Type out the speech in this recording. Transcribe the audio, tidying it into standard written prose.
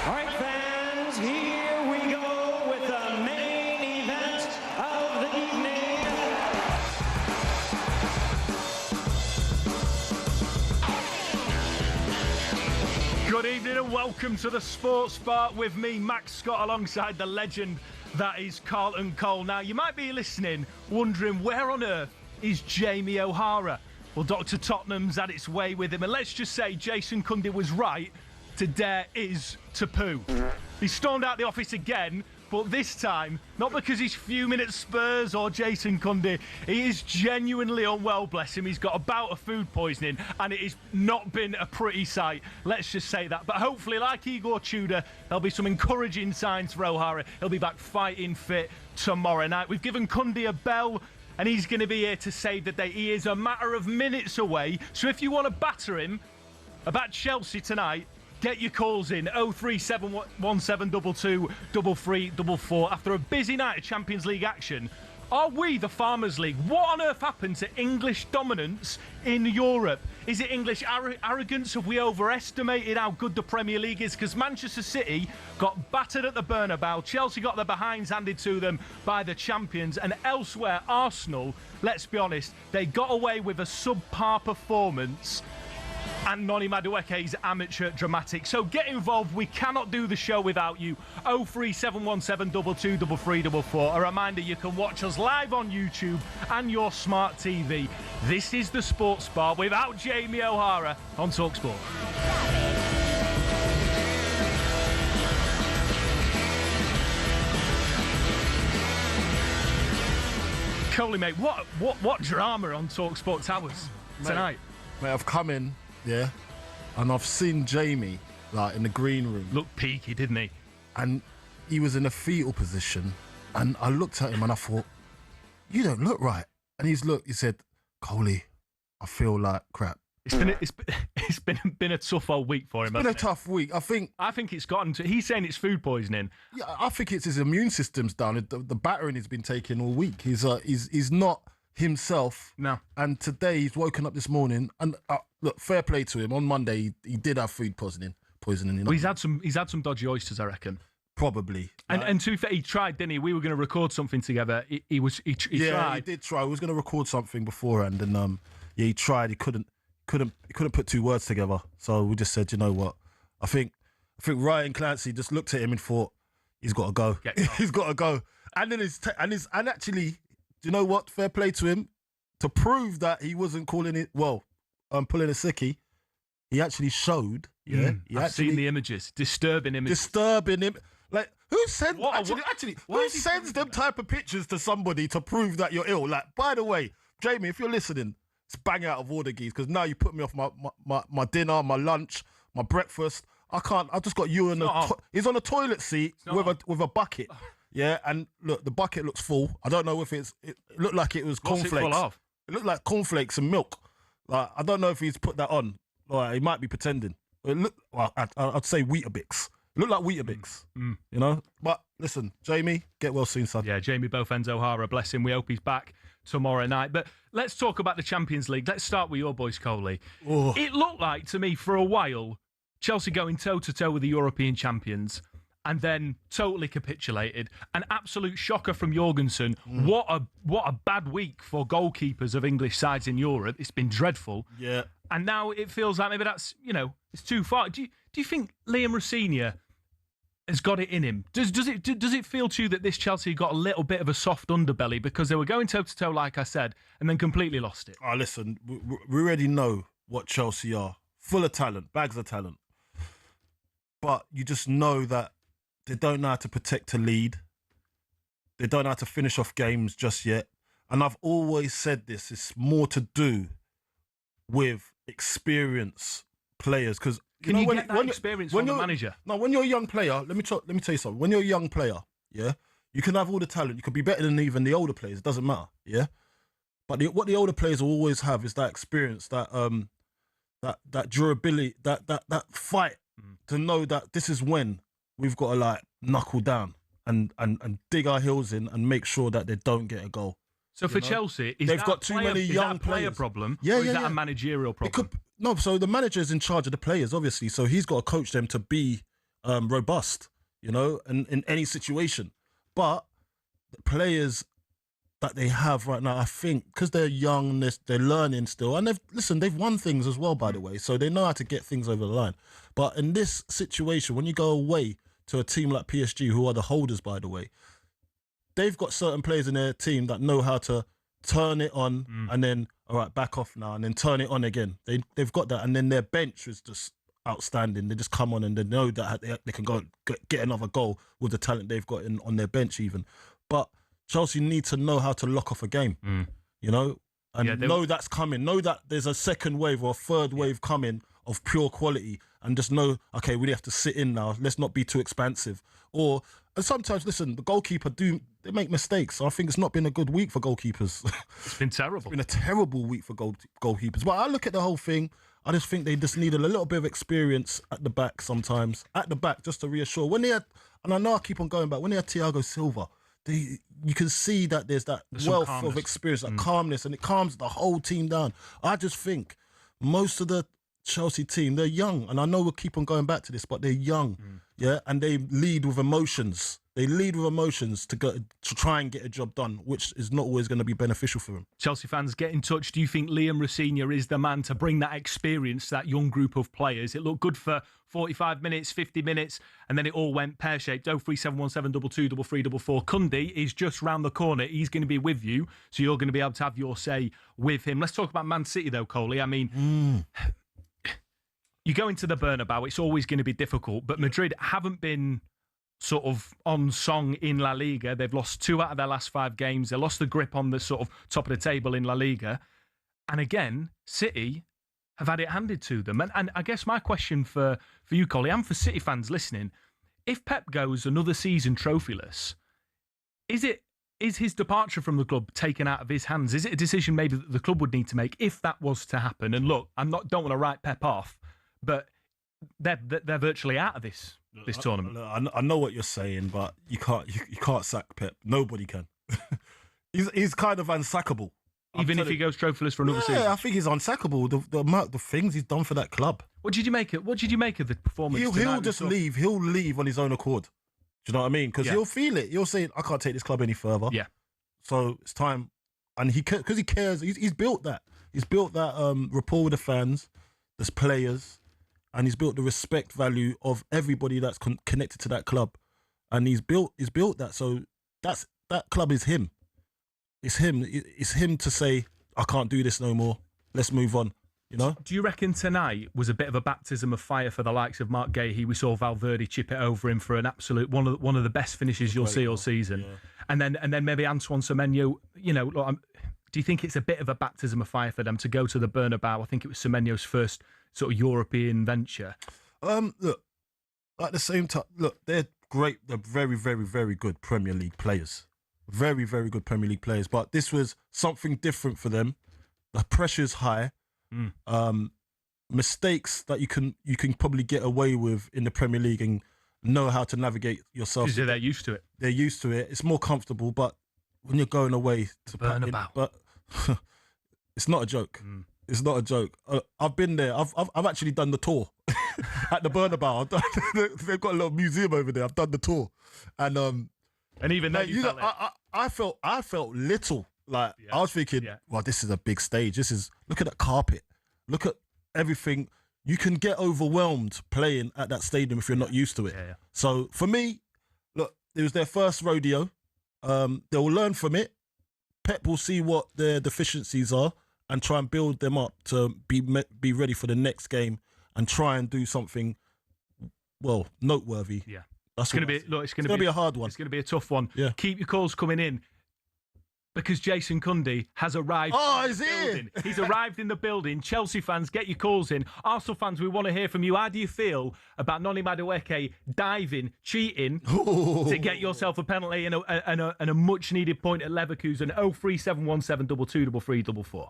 All right, fans, here we go with the main event of the evening. Good evening and welcome to the Sports Bar with me, Max Scott, alongside the legend that is Carlton Cole. Now, you might be listening, wondering where on earth is Jamie O'Hara? Well, Dr. Tottenham's had its way with him, and let's just say Jason Cundy was right. To dare is to poo. He stormed out the office again, but this time, not because he's fuming at Spurs or Jason Cundy. He is genuinely unwell, bless him. He's got a bout of food poisoning, and it has not been a pretty sight. Let's just say that. But hopefully, like Igor Tudor, there'll be some encouraging signs for O'Hara. He'll be back fighting fit tomorrow night. We've given Cundy a bell, and he's going to be here to save the day. He is a matter of minutes away. So if you want to batter him about Chelsea tonight, get your calls in 0371722 3344. After a busy night of Champions League action, are we the Farmers League? What on earth happened to English dominance in Europe? Is it English arrogance? Have we overestimated how good the Premier League is? Because Manchester City got battered at the Bernabeu. Chelsea got their behinds handed to them by the champions. And elsewhere, Arsenal, let's be honest, they got away with a subpar performance. And Noni Madueke's amateur dramatic. So get involved. We cannot do the show without you. 03717223344. A reminder, you can watch us live on YouTube and your smart TV. This is the Sports Bar without Jamie O'Hara on talkSPORT. Coley, mate, what drama on talkSPORT Towers tonight? Mate, I've come in, yeah, and I've seen Jamie, like, in the green room. Looked peaky, didn't he? And he was in a fetal position, and I looked at him and I thought, you don't look right. And he said, Coley, I feel like crap. It's been a tough old week for him. It's been a tough week. I think it's gotten to. He's saying it's food poisoning. Yeah, I think it's his immune system's down. The battering he's been taking all week. He's not himself. No. And today he's woken up this morning and look, fair play to him. On Monday he did have food poisoning. Well, he's had some dodgy oysters, I reckon. Probably. And to be fair, he tried, didn't he? We were going to record something together. He tried. He did try. We was going to record something beforehand, and he tried. He couldn't put two words together. So we just said, you know what? I think Ryan Clancy just looked at him and thought, he's got to go. He's got to go. And then actually, do you know what? Fair play to him. To prove that he wasn't calling it, pulling a sickie, he actually showed. Yeah, I've seen the images. Disturbing images. Disturbing him. Like, who sends them type of pictures to somebody to prove that you're ill? Like, by the way, Jamie, if you're listening, it's bang out of order, geez, because now you put me off my dinner, my lunch, my breakfast. I can't. I just got you he's on a toilet seat with a bucket. Yeah, and look, the bucket looks full. I don't know if it looked like it was cornflakes. What's it full of? It looked like cornflakes and milk. Like, I don't know if he's put that on. Like, he might be pretending. I'd say Weetabix. It looked like Weetabix, you know? But listen, Jamie, get well soon, son. Yeah, Jamie Bofens O'Hara, bless him. We hope he's back tomorrow night. But let's talk about the Champions League. Let's start with your boys, Coley. Oh. It looked like, to me, for a while, Chelsea going toe-to-toe with the European champions and then totally capitulated. An absolute shocker from Jorgensen. What a bad week for goalkeepers of English sides in Europe. It's been dreadful. Yeah. And now it feels like maybe that's, it's too far. Do you think Liam Rosenior has got it in him? Does it feel to you that this Chelsea got a little bit of a soft underbelly because they were going toe-to-toe, like I said, and then completely lost it? Oh, listen, we already know what Chelsea are. Full of talent, bags of talent. But you just know that they don't know how to protect a lead. They don't know how to finish off games just yet. And I've always said this, it's more to do with experience players. Because Can you get that experience from the manager? No, when you're a young player, let me tell you something. When you're a young player, yeah, you can have all the talent. You could be better than even the older players. It doesn't matter, yeah. But what the older players will always have is that experience, that durability, that fight to know that this is when we've got to like knuckle down and dig our heels in and make sure that they don't get a goal. So for Chelsea, they've got too many young player players. Problem? Yeah, or is that a managerial problem? No, so the manager is in charge of the players, obviously. So he's got to coach them to be robust, in any situation. But the players that they have right now, I think, because they're young, they're learning still, and they've won things as well, by the way, so they know how to get things over the line. But in this situation, when you go away to a team like PSG, who are the holders, by the way, they've got certain players in their team that know how to turn it on and then, all right, back off now, and then turn it on again. They've got that, and then their bench is just outstanding. They just come on and they know that they can go get another goal with the talent they've got on their bench even. But Chelsea need to know how to lock off a game, and know that's coming. Know that there's a second wave or a third wave coming of pure quality, and just know, okay, we have to sit in now. Let's not be too expansive. And sometimes, listen, the goalkeeper they make mistakes. So I think it's not been a good week for goalkeepers. It's been terrible. It's been a terrible week for goalkeepers. But I look at the whole thing, I just think they just need a little bit of experience at the back sometimes. At the back, just to reassure. And I know I keep on going back, when they had Thiago Silva, you can see that there's wealth of experience, that calmness, and it calms the whole team down. I just think most of the Chelsea team, they're young, and I know we'll keep on going back to this, but they're young, and they lead with emotions. They lead with emotions to try and get a job done, which is not always going to be beneficial for them. Chelsea fans, get in touch. Do you think Liam Rosenior is the man to bring that experience to that young group of players? It looked good for 45 minutes, 50 minutes, and then it all went pear-shaped. 03717 223344. Cundy is just round the corner. He's going to be with you, so you're going to be able to have your say with him. Let's talk about Man City, though, Coley. I mean, you go into the Bernabeu, it's always going to be difficult, but Madrid haven't been sort of on song in La Liga. They've lost 2 out of their last 5 games. They lost the grip on the sort of top of the table in La Liga. And again, City have had it handed to them. And I guess my question for you, Coley, and for City fans listening, if Pep goes another season trophyless, is his departure from the club taken out of his hands? Is it a decision maybe that the club would need to make if that was to happen? And look, don't want to write Pep off, but they're virtually out of this tournament. I know what you're saying, but you can't sack Pep. Nobody can. he's kind of unsackable. Even if he goes trophyless for another season. Yeah, I think he's unsackable. The amount of things he's done for that club. What did you make of the performance? He'll just leave. He'll leave on his own accord. Do you know what I mean? Because he'll feel it. He'll say, "I can't take this club any further." Yeah. So it's time, and because he cares. He's built that. He's built that rapport with the fans, the players, and he's built the respect value of everybody that's connected to that club, and he's built that. So that club is him. It's him. It's him to say, "I can't do this no more. Let's move on." You know? Do you reckon tonight was a bit of a baptism of fire for the likes of Mark Gahey? We saw Valverde chip it over him for an absolute one of the best finishes you'll see all season, and then maybe Antoine Semenyo. Do you think it's a bit of a baptism of fire for them to go to the Bernabeu? I think it was Semenyo's first sort of European venture. Look, at the same time, they're great. They're very, very, very good Premier League players. Very, very good Premier League players. But this was something different for them. The pressure's high. Mistakes that you can probably get away with in the Premier League and know how to navigate yourself. Because they're used to it. They're used to it. It's more comfortable. But when you're going away to Bernabeu, but it's not a joke. It's not a joke. I've been there. I've actually done the tour at the Bernabeu. They've got a little museum over there. I've done the tour, and even then, I felt little. Like I was thinking, well, this is a big stage. Look at that carpet. Look at everything. You can get overwhelmed playing at that stadium if you're not used to it. So for me, look, it was their first rodeo. They'll learn from it. Pep will see what their deficiencies are and try and build them up to be ready for the next game and try and do something, well, noteworthy. Yeah. It's going to be a hard one. It's going to be a tough one. Yeah. Keep your calls coming in because Jason Cundy has arrived. Oh, is he? He's arrived in the building. Chelsea fans, get your calls in. Arsenal fans, we want to hear from you. How do you feel about Noni Madueke diving, cheating to get yourself a penalty and a much-needed point at Leverkusen? 03717 223344.